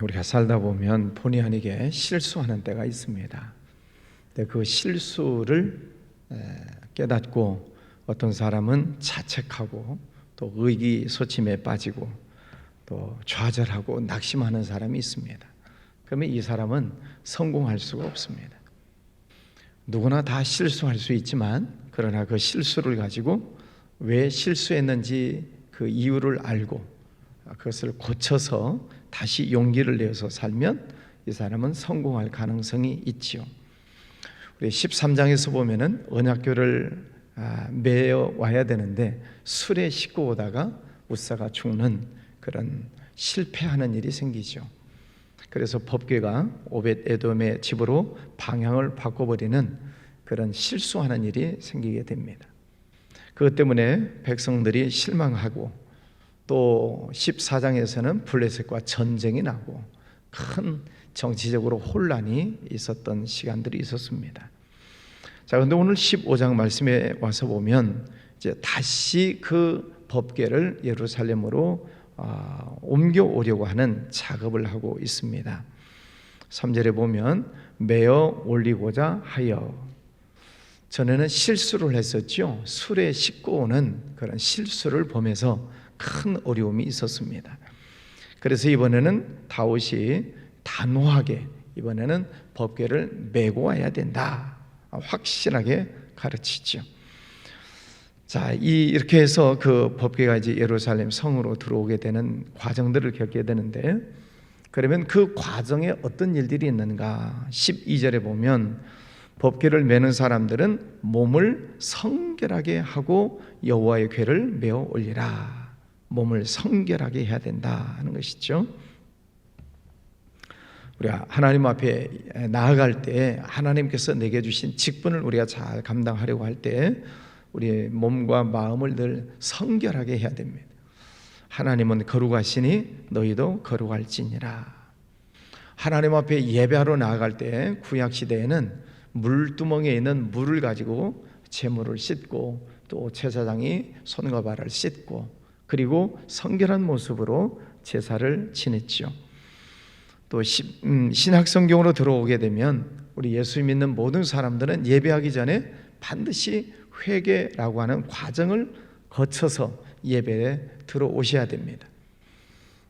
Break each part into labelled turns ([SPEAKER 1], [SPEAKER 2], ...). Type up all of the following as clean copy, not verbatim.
[SPEAKER 1] 우리가 살다 보면 본의 아니게 실수하는 때가 있습니다. 근데 그 실수를 깨닫고 어떤 사람은 자책하고 또 의기소침에 빠지고 또 좌절하고 낙심하는 사람이 있습니다. 그러면 이 사람은 성공할 수가 없습니다. 누구나 다 실수할 수 있지만 그러나 그 실수를 가지고 왜 실수했는지 그 이유를 알고 그것을 고쳐서 다시 용기를 내어서 살면 이 사람은 성공할 가능성이 있지요. 우리 13장에서 보면은 언약궤를 매어 와야 되는데 술에 싣고 오다가 웃사가 죽는 그런 실패하는 일이 생기죠. 그래서 법궤가 오벳 에돔의 집으로 방향을 바꿔버리는 그런 실수하는 일이 생기게 됩니다. 그것 때문에 백성들이 실망하고 또 14장에서는 블레셋과 전쟁이 나고 큰 정치적으로 혼란이 있었던 시간들이 있었습니다. 자, 그런데 오늘 15장 말씀에 와서 보면 이제 다시 그 법궤를 예루살렘으로 옮겨오려고 하는 작업을 하고 있습니다. 3절에 보면 메어 올리고자 하여, 전에는 실수를 했었죠. 술에 싣고 오는 그런 실수를 범해서 큰 어려움이 있었습니다. 그래서 이번에는 다윗이 단호하게 이번에는 법궤를 메고 와야 된다, 확실하게 가르치죠. 자, 이렇게 해서 그 법궤가 이제 예루살렘 성으로 들어오게 되는 과정들을 겪게 되는데, 그러면 그 과정에 어떤 일들이 있는가? 12절에 보면 법궤를 메는 사람들은 몸을 성결하게 하고 여호와의 궤를 메어 올리라. 몸을 성결하게 해야 된다 하는 것이죠. 우리가 하나님 앞에 나아갈 때 하나님께서 내게 주신 직분을 우리가 잘 감당하려고 할 때 우리의 몸과 마음을 늘 성결하게 해야 됩니다. 하나님은 거룩하시니 너희도 거룩할지니라. 하나님 앞에 예배하러 나아갈 때 구약시대에는 물두멍에 있는 물을 가지고 제물을 씻고 또 제사장이 손과 발을 씻고 그리고 성결한 모습으로 제사를 지냈죠. 또 신약성경으로 들어오게 되면 우리 예수 믿는 모든 사람들은 예배하기 전에 반드시 회개라고 하는 과정을 거쳐서 예배에 들어오셔야 됩니다.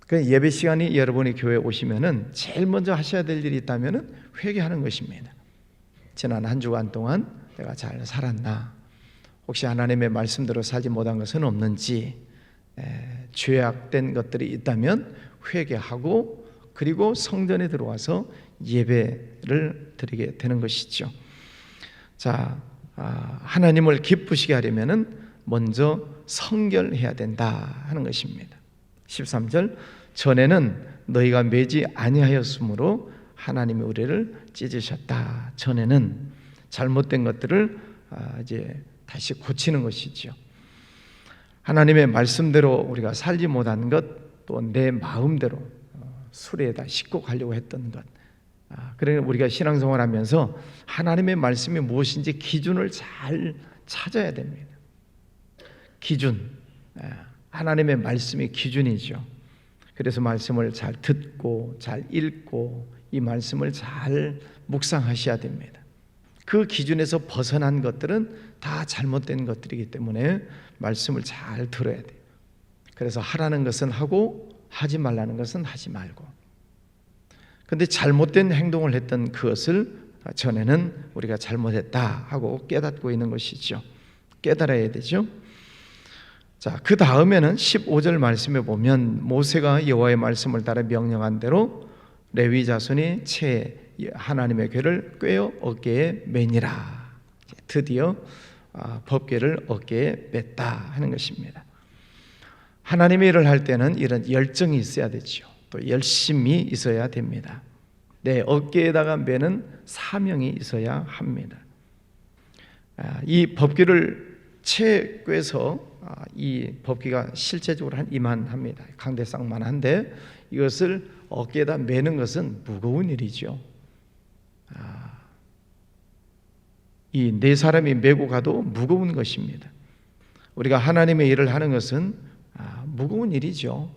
[SPEAKER 1] 그 예배 시간이 여러분이 교회에 오시면은 제일 먼저 하셔야 될 일이 있다면은 회개하는 것입니다. 지난 한 주간 동안 내가 잘 살았나? 혹시 하나님의 말씀대로 살지 못한 것은 없는지, 죄악된 것들이 있다면 회개하고 그리고 성전에 들어와서 예배를 드리게 되는 것이죠. 자, 하나님을 기쁘시게 하려면은 먼저 성결해야 된다 하는 것입니다. 13절, 전에는 너희가 매지 아니하였으므로 하나님이 우리를 찢으셨다. 전에는 잘못된 것들을 이제 다시 고치는 것이죠. 하나님의 말씀대로 우리가 살지 못한 것, 또 내 마음대로 술에다 싣고 가려고 했던 것, 그러니까 우리가 신앙생활하면서 하나님의 말씀이 무엇인지 기준을 잘 찾아야 됩니다. 기준, 하나님의 말씀이 기준이죠. 그래서 말씀을 잘 듣고 잘 읽고 이 말씀을 잘 묵상하셔야 됩니다. 그 기준에서 벗어난 것들은 다 잘못된 것들이기 때문에 말씀을 잘 들어야 돼요. 그래서 하라는 것은 하고 하지 말라는 것은 하지 말고. 그런데 잘못된 행동을 했던 그것을 전에는 우리가 잘못했다 하고 깨닫고 있는 것이죠. 깨달아야 되죠. 자, 그 다음에는 15절 말씀에 보면 모세가 여호와의 말씀을 따라 명령한 대로 레위 자손이 채 하나님의 궤를 꿰어 어깨에 매니라. 드디어 법궤를 어깨에 맸다 하는 것입니다. 하나님의 일을 할 때는 이런 열정이 있어야 되죠. 또 열심이 있어야 됩니다. 내 어깨에다가 매는 사명이 있어야 합니다. 이 법궤를 채 꿰서 이 법궤가 실제적으로 한 이만합니다. 강대상만한데 이것을 어깨에다 매는 것은 무거운 일이죠. 이 네 사람이 메고 가도 무거운 것입니다. 우리가 하나님의 일을 하는 것은 무거운 일이죠.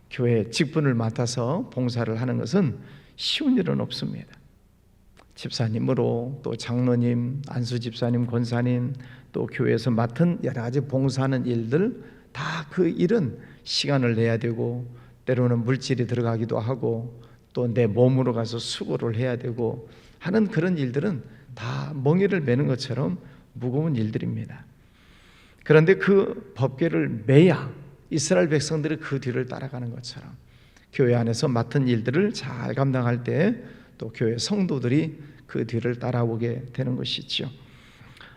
[SPEAKER 1] 교회 직분을 맡아서 봉사를 하는 것은 쉬운 일은 없습니다. 집사님으로 또 장로님, 안수 집사님, 권사님, 또 교회에서 맡은 여러 가지 봉사하는 일들, 다 그 일은 시간을 내야 되고 때로는 물질이 들어가기도 하고 또 내 몸으로 가서 수고를 해야 되고 하는 그런 일들은 다 멍에를 매는 것처럼 무거운 일들입니다. 그런데 그 법궤를 매야 이스라엘 백성들이 그 뒤를 따라가는 것처럼 교회 안에서 맡은 일들을 잘 감당할 때 또 교회 성도들이 그 뒤를 따라오게 되는 것이죠.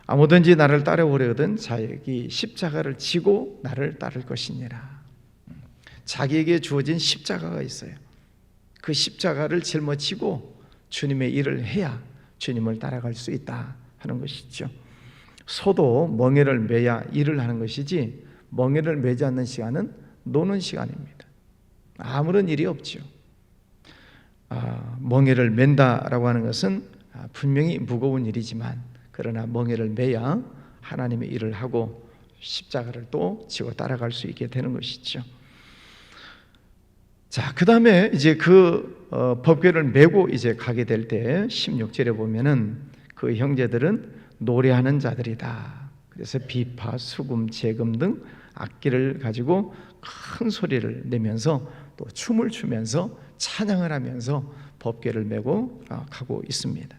[SPEAKER 1] 아무든지 나를 따라오려거든 자기 십자가를 지고 나를 따를 것이니라. 자기에게 주어진 십자가가 있어요. 그 십자가를 짊어지고 주님의 일을 해야 주님을 따라갈 수 있다 하는 것이죠. 소도 멍에를 매야 일을 하는 것이지 멍에를 매지 않는 시간은 노는 시간입니다. 아무런 일이 없죠. 멍에를 맨다라고 하는 것은 분명히 무거운 일이지만 그러나 멍에를 매야 하나님의 일을 하고 십자가를 또 지고 따라갈 수 있게 되는 것이죠. 자, 그 다음에 이제 그 법궤를 메고 이제 가게 될 때 16절에 보면은 그 형제들은 노래하는 자들이다. 그래서 비파, 수금, 재금 등 악기를 가지고 큰 소리를 내면서 또 춤을 추면서 찬양을 하면서 법궤를 메고 가고 있습니다.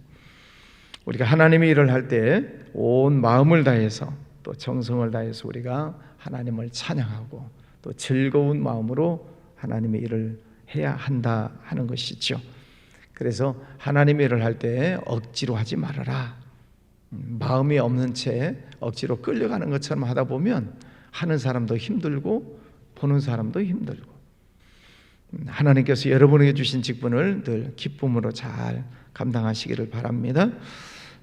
[SPEAKER 1] 우리가 하나님의 일을 할 때 온 마음을 다해서 또 정성을 다해서 우리가 하나님을 찬양하고 또 즐거운 마음으로 하나님의 일을 해야 한다 하는 것이죠. 그래서 하나님의 일을 할 때 억지로 하지 말아라. 마음이 없는 채 억지로 끌려가는 것처럼 하다 보면 하는 사람도 힘들고 보는 사람도 힘들고, 하나님께서 여러분에게 주신 직분을 늘 기쁨으로 잘 감당하시기를 바랍니다.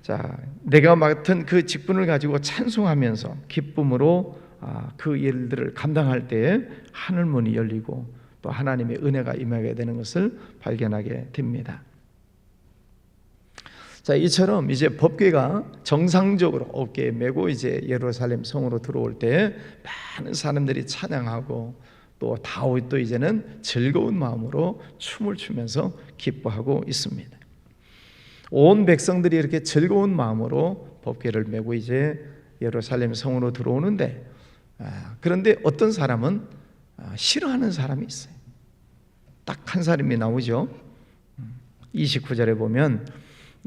[SPEAKER 1] 자, 내가 맡은 그 직분을 가지고 찬송하면서 기쁨으로 그 일들을 감당할 때 하늘 문이 열리고 또 하나님의 은혜가 임하게 되는 것을 발견하게 됩니다. 자, 이처럼 이제 법궤가 정상적으로 어깨에 메고 이제 예루살렘 성으로 들어올 때 많은 사람들이 찬양하고 또 다윗도 이제는 즐거운 마음으로 춤을 추면서 기뻐하고 있습니다. 온 백성들이 이렇게 즐거운 마음으로 법궤를 메고 이제 예루살렘 성으로 들어오는데, 그런데 어떤 사람은 싫어하는 사람이 있어요. 딱 한 사람이 나오죠. 29절에 보면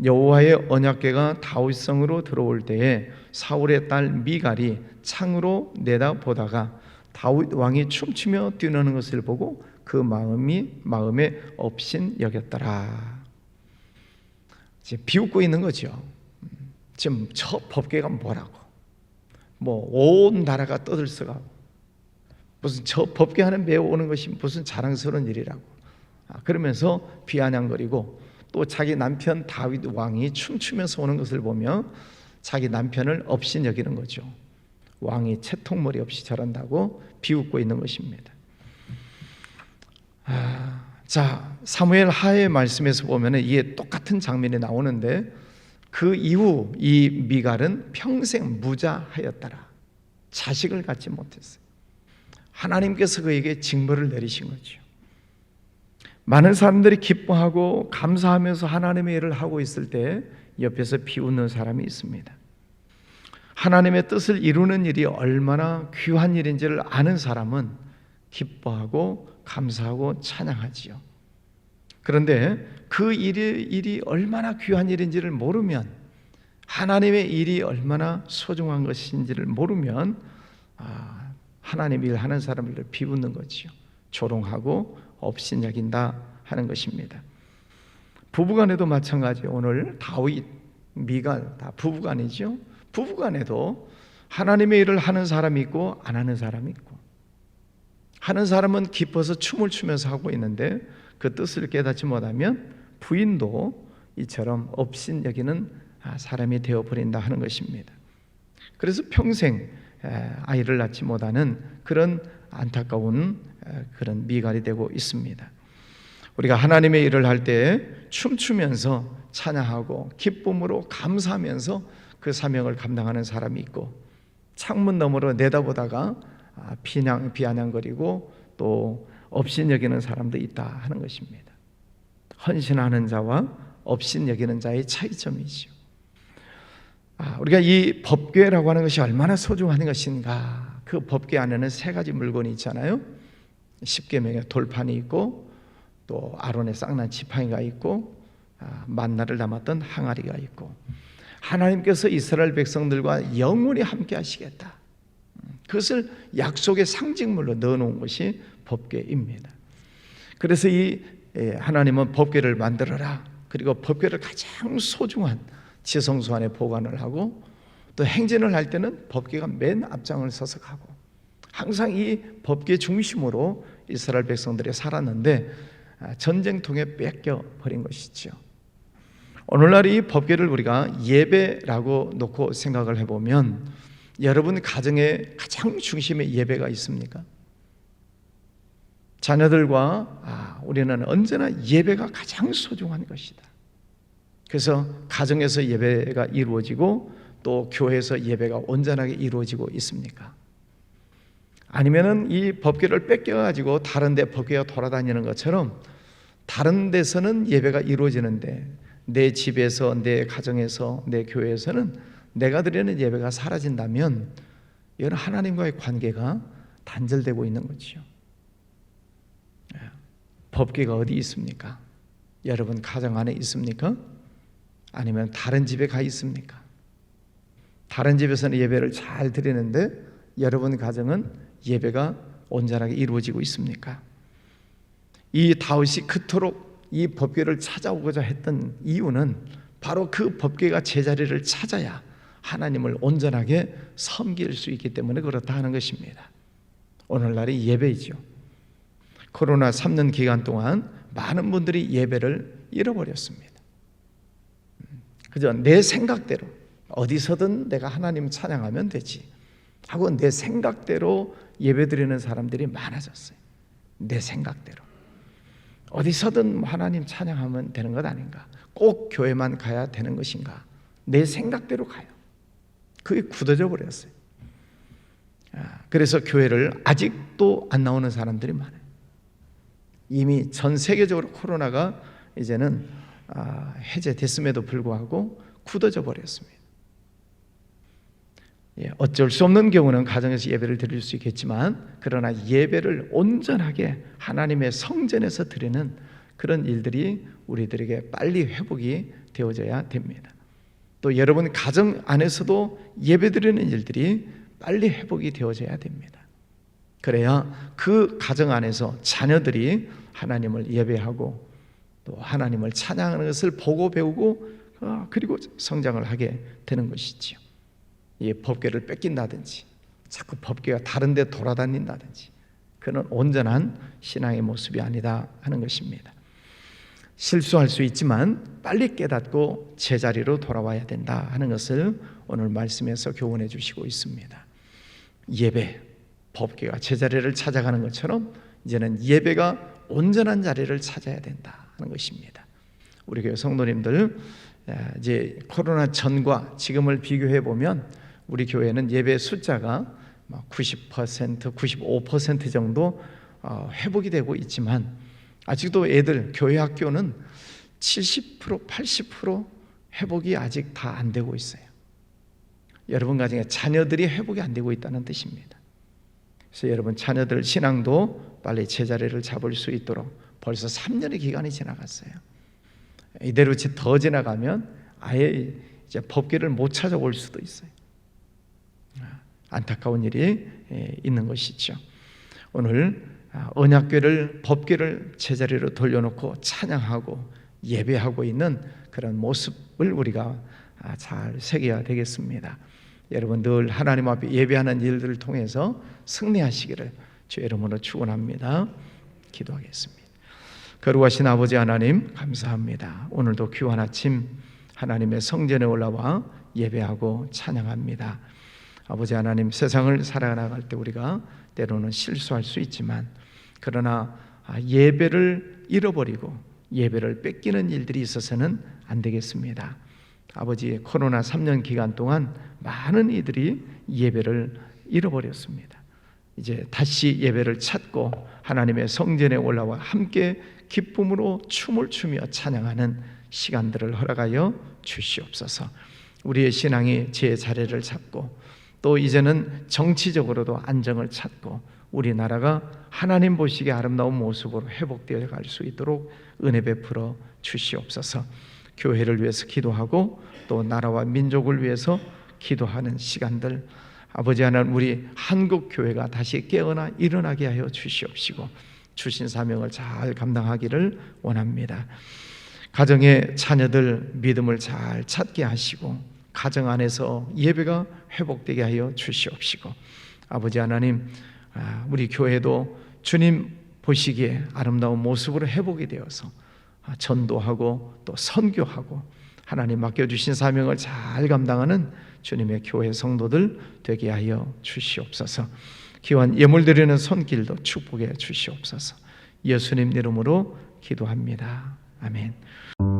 [SPEAKER 1] 여호와의 언약궤가 다윗성으로 들어올 때에 사울의 딸 미갈이 창으로 내다보다가 다윗 왕이 춤추며 뛰노는 것을 보고 그 마음에 업신 여겼더라. 지금 비웃고 있는 거죠. 지금 저 법궤가 뭐라고? 뭐 온 나라가 떠들썩하고 무슨 저 법궤 하나 메어오는 것이 무슨 자랑스러운 일이라고 그러면서 비아냥거리고, 또 자기 남편 다윗 왕이 춤추면서 오는 것을 보며 자기 남편을 업신 여기는 거죠. 왕이 채통머리 없이 저런다고 비웃고 있는 것입니다. 자, 사무엘 하의 말씀에서 보면 이게 똑같은 장면이 나오는데, 그 이후 이 미갈은 평생 무자하였더라. 자식을 갖지 못했어요. 하나님께서 그에게 징벌을 내리신 거죠. 많은 사람들이 기뻐하고 감사하면서 하나님의 일을 하고 있을 때 옆에서 비웃는 사람이 있습니다. 하나님의 뜻을 이루는 일이 얼마나 귀한 일인지를 아는 사람은 기뻐하고 감사하고 찬양하지요. 그런데 그 일이 얼마나 귀한 일인지를 모르면, 하나님의 일이 얼마나 소중한 것인지를 모르면 하나님 일 하는 사람들을 비웃는 거지요. 조롱하고 업신여긴다 하는 것입니다. 부부간에도 마찬가지예요. 오늘 다윗, 미갈 다 부부간이죠. 부부간에도 하나님의 일을 하는 사람이 있고 안 하는 사람이 있고, 하는 사람은 기뻐서 춤을 추면서 하고 있는데 그 뜻을 깨닫지 못하면 부인도 이처럼 업신여기는 사람이 되어버린다 하는 것입니다. 그래서 평생 아이를 낳지 못하는 그런 안타까운 그런 미갈이 되고 있습니다. 우리가 하나님의 일을 할 때 춤추면서 찬양하고 기쁨으로 감사하면서 그 사명을 감당하는 사람이 있고, 창문 너머로 내다보다가 비아냥거리고 또 업신여기는 사람도 있다 하는 것입니다. 헌신하는 자와 업신여기는 자의 차이점이죠. 우리가 이 법궤라고 하는 것이 얼마나 소중한 것인가. 그 법궤 안에는 세 가지 물건이 있잖아요. 십계명의 돌판이 있고, 또 아론의 쌍난 지팡이가 있고, 만나를 담았던 항아리가 있고, 하나님께서 이스라엘 백성들과 영원히 함께 하시겠다, 그것을 약속의 상징물로 넣어놓은 것이 법궤입니다. 그래서 이 하나님은 법궤를 만들어라, 그리고 법궤를 가장 소중한 지성소 안에 보관을 하고, 또 행진을 할 때는 법궤가 맨 앞장을 서서 가고, 항상 이 법궤 중심으로 이스라엘 백성들이 살았는데 전쟁통에 뺏겨 버린 것이죠. 오늘날 이 법궤를 우리가 예배라고 놓고 생각을 해보면, 여러분 가정의 가장 중심에 예배가 있습니까? 자녀들과 우리는 언제나 예배가 가장 소중한 것이다. 그래서 가정에서 예배가 이루어지고, 또 교회에서 예배가 온전하게 이루어지고 있습니까? 아니면은 이 법궤를 뺏겨가지고 다른 데 법궤가 돌아다니는 것처럼 다른 데서는 예배가 이루어지는데, 내 집에서, 내 가정에서, 내 교회에서는 내가 드리는 예배가 사라진다면 이건 하나님과의 관계가 단절되고 있는 거죠. 법궤가 어디 있습니까? 여러분 가정 안에 있습니까? 아니면 다른 집에 가 있습니까? 다른 집에서는 예배를 잘 드리는데 여러분 가정은 예배가 온전하게 이루어지고 있습니까? 이 다윗이 그토록 이 법궤를 찾아오고자 했던 이유는 바로 그 법궤가 제자리를 찾아야 하나님을 온전하게 섬길 수 있기 때문에 그렇다 하는 것입니다. 오늘날이 예배이죠. 코로나 3년 기간 동안 많은 분들이 예배를 잃어버렸습니다. 그저 내 생각대로 어디서든 내가 하나님 찬양하면 되지 하고 내 생각대로 예배드리는 사람들이 많아졌어요. 내 생각대로 어디서든 하나님 찬양하면 되는 것 아닌가, 꼭 교회만 가야 되는 것인가, 내 생각대로 가요. 그게 굳어져 버렸어요. 그래서 교회를 아직도 안 나오는 사람들이 많아요. 이미 전 세계적으로 코로나가 이제는 해제됐음에도 불구하고 굳어져 버렸습니다. 어쩔 수 없는 경우는 가정에서 예배를 드릴 수 있겠지만, 그러나 예배를 온전하게 하나님의 성전에서 드리는 그런 일들이 우리들에게 빨리 회복이 되어져야 됩니다. 또 여러분 가정 안에서도 예배 드리는 일들이 빨리 회복이 되어져야 됩니다. 그래야 그 가정 안에서 자녀들이 하나님을 예배하고 또 하나님을 찬양하는 것을 보고 배우고 그리고 성장을 하게 되는 것이지요. 이 법궤를 뺏긴다든지 자꾸 법궤가 다른 데 돌아다닌다든지 그는 온전한 신앙의 모습이 아니다 하는 것입니다. 실수할 수 있지만 빨리 깨닫고 제자리로 돌아와야 된다 하는 것을 오늘 말씀에서 교훈해 주시고 있습니다. 예배, 법궤가 제자리를 찾아가는 것처럼 이제는 예배가 온전한 자리를 찾아야 된다 하는 것입니다. 우리 교회 성도님들, 이제 코로나 전과 지금을 비교해 보면 우리 교회는 예배 숫자가 90%, 95% 정도 회복이 되고 있지만 아직도 애들, 교회 학교는 70%, 80% 회복이 아직 다 안 되고 있어요. 여러분 가정에 자녀들이 회복이 안 되고 있다는 뜻입니다. 그래서 여러분 자녀들 신앙도 빨리 제자리를 잡을 수 있도록 벌써 3년의 기간이 지나갔어요. 이대로 더 지나가면 아예 이제 법궤를 못 찾아올 수도 있어요. 안타까운 일이 있는 것이죠. 오늘 언약궤를, 법궤를 제자리로 돌려놓고 찬양하고 예배하고 있는 그런 모습을 우리가 잘 새겨야 되겠습니다. 여러분 늘 하나님 앞에 예배하는 일들을 통해서 승리하시기를 주의 이름으로 축원합니다. 기도하겠습니다. 거룩하신 아버지 하나님 감사합니다. 오늘도 귀한 아침 하나님의 성전에 올라와 예배하고 찬양합니다. 아버지 하나님, 세상을 살아나갈 때 우리가 때로는 실수할 수 있지만 그러나 예배를 잃어버리고 예배를 뺏기는 일들이 있어서는 안 되겠습니다. 아버지, 코로나 3년 기간 동안 많은 이들이 예배를 잃어버렸습니다. 이제 다시 예배를 찾고 하나님의 성전에 올라와 함께 기쁨으로 춤을 추며 찬양하는 시간들을 허락하여 주시옵소서. 우리의 신앙이 제 자리를 잡고 또 이제는 정치적으로도 안정을 찾고 우리나라가 하나님 보시기에 아름다운 모습으로 회복되어 갈 수 있도록 은혜 베풀어 주시옵소서. 교회를 위해서 기도하고 또 나라와 민족을 위해서 기도하는 시간들, 아버지 하나님, 우리 한국 교회가 다시 깨어나 일어나게 하여 주시옵시고 주신 사명을 잘 감당하기를 원합니다. 가정의 자녀들 믿음을 잘 찾게 하시고 가정 안에서 예배가 회복되게 하여 주시옵시고 아버지 하나님, 우리 교회도 주님 보시기에 아름다운 모습으로 회복이 되어서 전도하고 또 선교하고 하나님 맡겨주신 사명을 잘 감당하는 주님의 교회 성도들 되게 하여 주시옵소서. 귀한 예물 드리는 손길도 축복해 주시옵소서. 예수님 이름으로 기도합니다. 아멘.